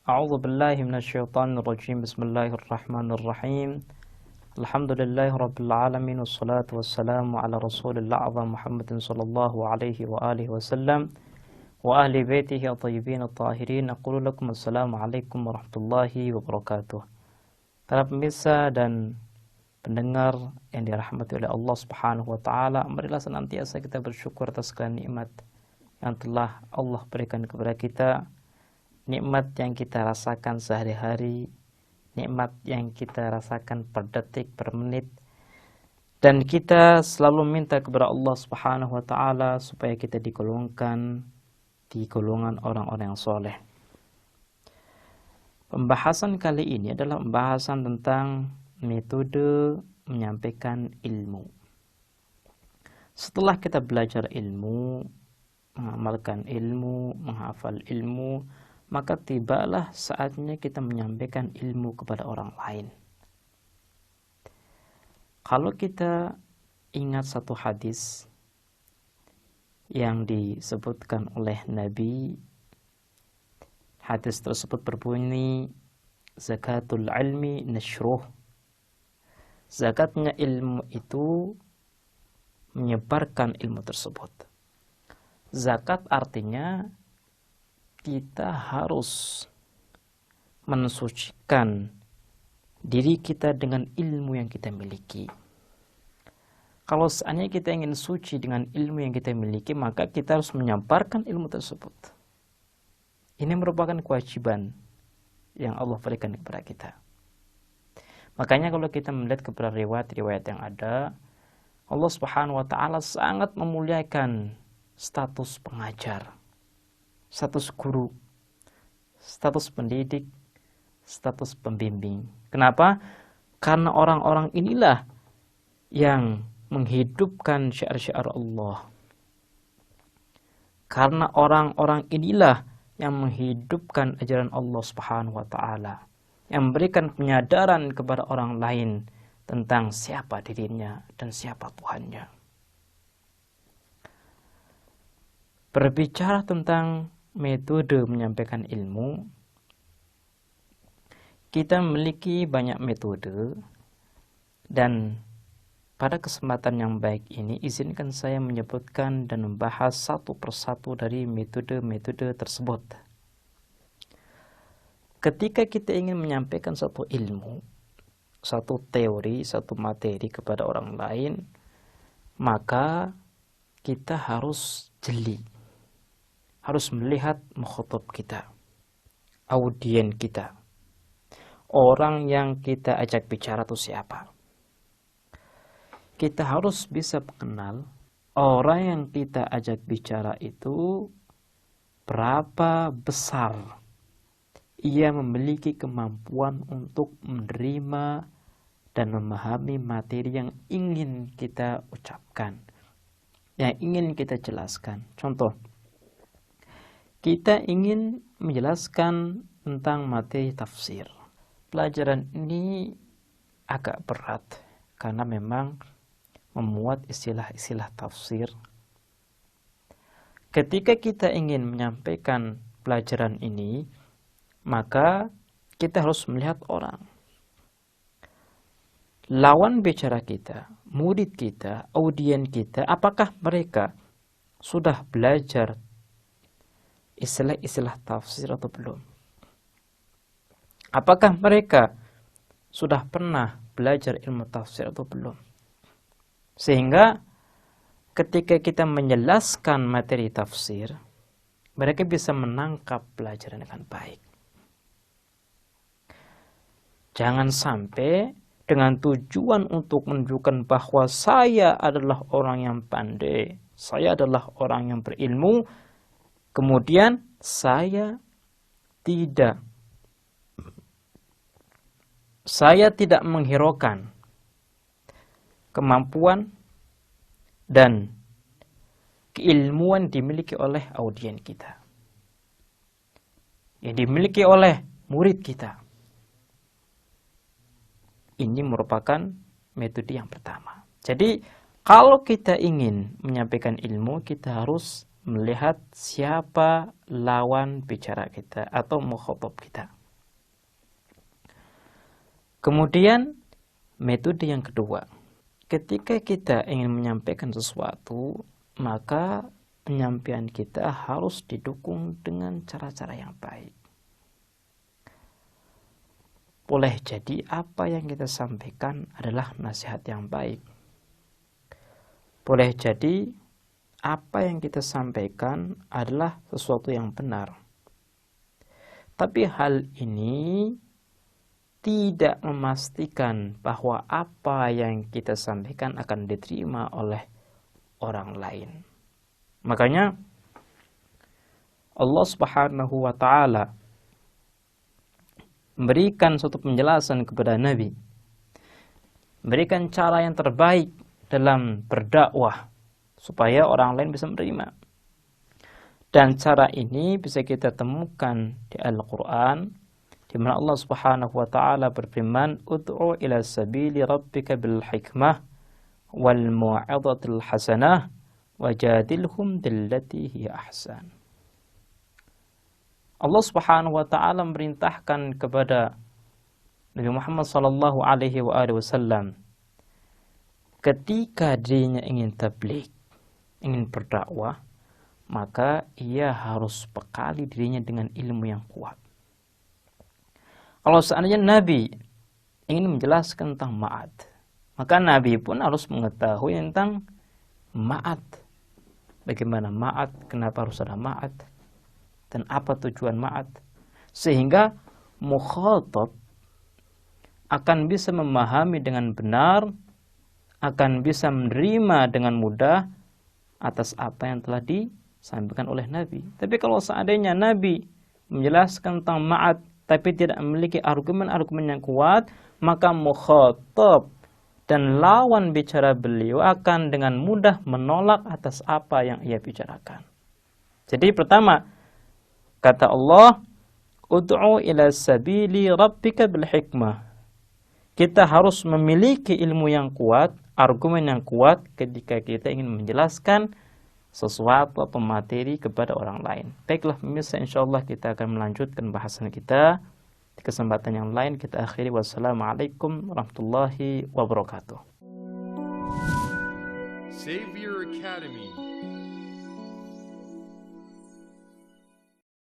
A'udzu billahi minasyaitonir rajim. Bismillahirrahmanirrahim. Alhamdulillahirabbil alamin wassalatu wassalamu ala Rasulil a'zam Muhammadin sallallahu alaihi wa alihi wasallam wa ahli baitihi at-thayyibin at-tahirin. Aqulu lakum assalamu alaikum warahmatullahi wabarakatuh. Para pemirsa dan pendengar yang dirahmati oleh Allah Subhanahu wa taala, marilah senantiasa kita bersyukur atas segala nikmat yang telah Allah berikan kepada kita. Nikmat yang kita rasakan sehari-hari, nikmat yang kita rasakan per detik, per menit. Dan kita selalu minta kepada Allah Subhanahu wa taala supaya kita digolongkan di golongan orang-orang yang soleh. Pembahasan kali ini adalah pembahasan tentang metode menyampaikan ilmu. Setelah kita belajar ilmu, mengamalkan ilmu, menghafal ilmu, maka tibalah saatnya kita menyampaikan ilmu kepada orang lain. Kalau kita ingat satu hadis yang disebutkan oleh Nabi, hadis tersebut berbunyi, zakatul ilmi nashruh. Zakatnya ilmu itu menyebarkan ilmu tersebut. Zakat artinya kita harus mensucikan diri kita dengan ilmu yang kita miliki. Kalau seandainya kita ingin suci dengan ilmu yang kita miliki, maka kita harus menyabarkan ilmu tersebut. Ini merupakan kewajiban yang Allah berikan kepada kita. Makanya kalau kita melihat kepada riwayat-riwayat yang ada, Allah Subhanahu wa taala sangat memuliakan status pengajar, status guru, status pendidik, status pembimbing. Kenapa? Karena orang-orang inilah yang menghidupkan syiar-syiar Allah. Karena orang-orang inilah yang menghidupkan ajaran Allah Subhanahu wa taala, yang memberikan penyadaran kepada orang lain tentang siapa dirinya dan siapa Tuhannya. Berbicara tentang metode menyampaikan ilmu, kita memiliki banyak metode, dan pada kesempatan yang baik ini izinkan saya menyebutkan dan membahas satu persatu dari metode-metode tersebut. Ketika kita ingin menyampaikan satu ilmu, satu teori, satu materi kepada orang lain, maka kita harus jeli, harus melihat mukhatab kita, audien kita, orang yang kita ajak bicara itu siapa. Kita harus bisa mengenal orang yang kita ajak bicara itu berapa besar ia memiliki kemampuan untuk menerima dan memahami materi yang ingin kita ucapkan, yang ingin kita jelaskan. Contoh, kita ingin menjelaskan tentang materi tafsir. Pelajaran ini agak berat karena memang memuat istilah-istilah tafsir. Ketika kita ingin menyampaikan pelajaran ini, maka kita harus melihat orang. Lawan bicara kita, murid kita, audien kita, apakah mereka sudah belajar istilah-istilah tafsir atau belum? Apakah mereka sudah pernah belajar ilmu tafsir atau belum? Sehingga ketika kita menjelaskan materi tafsir, mereka bisa menangkap pelajaran dengan baik. Jangan sampai dengan tujuan untuk menunjukkan bahwa saya adalah orang yang pandai, saya adalah orang yang berilmu, kemudian saya tidak menghiraukan kemampuan dan keilmuan dimiliki oleh audien kita, yang dimiliki oleh murid kita. Ini merupakan metode yang pertama. Jadi kalau kita ingin menyampaikan ilmu, kita harus melihat siapa lawan bicara kita atau mukhatab kita. Kemudian metode yang kedua, ketika kita ingin menyampaikan sesuatu, maka penyampaian kita harus didukung dengan cara-cara yang baik. Boleh jadi apa yang kita sampaikan adalah nasihat yang baik. Boleh jadi apa yang kita sampaikan adalah sesuatu yang benar. Tapi hal ini tidak memastikan bahwa apa yang kita sampaikan akan diterima oleh orang lain. Makanya Allah Subhanahu wa ta'ala memberikan suatu penjelasan kepada Nabi, memberikan cara yang terbaik dalam berdakwah supaya orang lain bisa menerima. Dan cara ini bisa kita temukan di Al-Quran, di mana Allah Subhanahu wa ta'ala berfirman, "Ud'u ila sabili rabbika bil hikmah wal mau'izatil hasanah wajadilhum billati hiya ahsan." Allah Subhanahu wa ta'ala memerintahkan kepada Nabi Muhammad sallallahu alaihi wasallam ketika dirinya ingin tabligh, ingin berdakwah, maka ia harus bekali dirinya dengan ilmu yang kuat. Kalau seandainya Nabi ingin menjelaskan tentang ma'ad, maka Nabi pun harus mengetahui tentang ma'ad. Bagaimana ma'ad, kenapa harus ada ma'ad, dan apa tujuan ma'ad. Sehingga mukhatab akan bisa memahami dengan benar, akan bisa menerima dengan mudah atas apa yang telah disampaikan oleh Nabi. Tapi kalau seandainya Nabi menjelaskan tentang ma'ad, tapi tidak memiliki argumen-argumen yang kuat, maka mukhatab dan lawan bicara beliau akan dengan mudah menolak atas apa yang ia bicarakan. Jadi pertama, kata Allah, "Ud'u ila sabili rabbika bil hikmah." Kita harus memiliki ilmu yang kuat, argumen yang kuat ketika kita ingin menjelaskan sesuatu atau materi kepada orang lain. Baiklah pemirsa, insyaallah kita akan melanjutkan bahasan kita di kesempatan yang lain. Kita akhiri, wassalamualaikum warahmatullahi wabarakatuh. Savior Academy.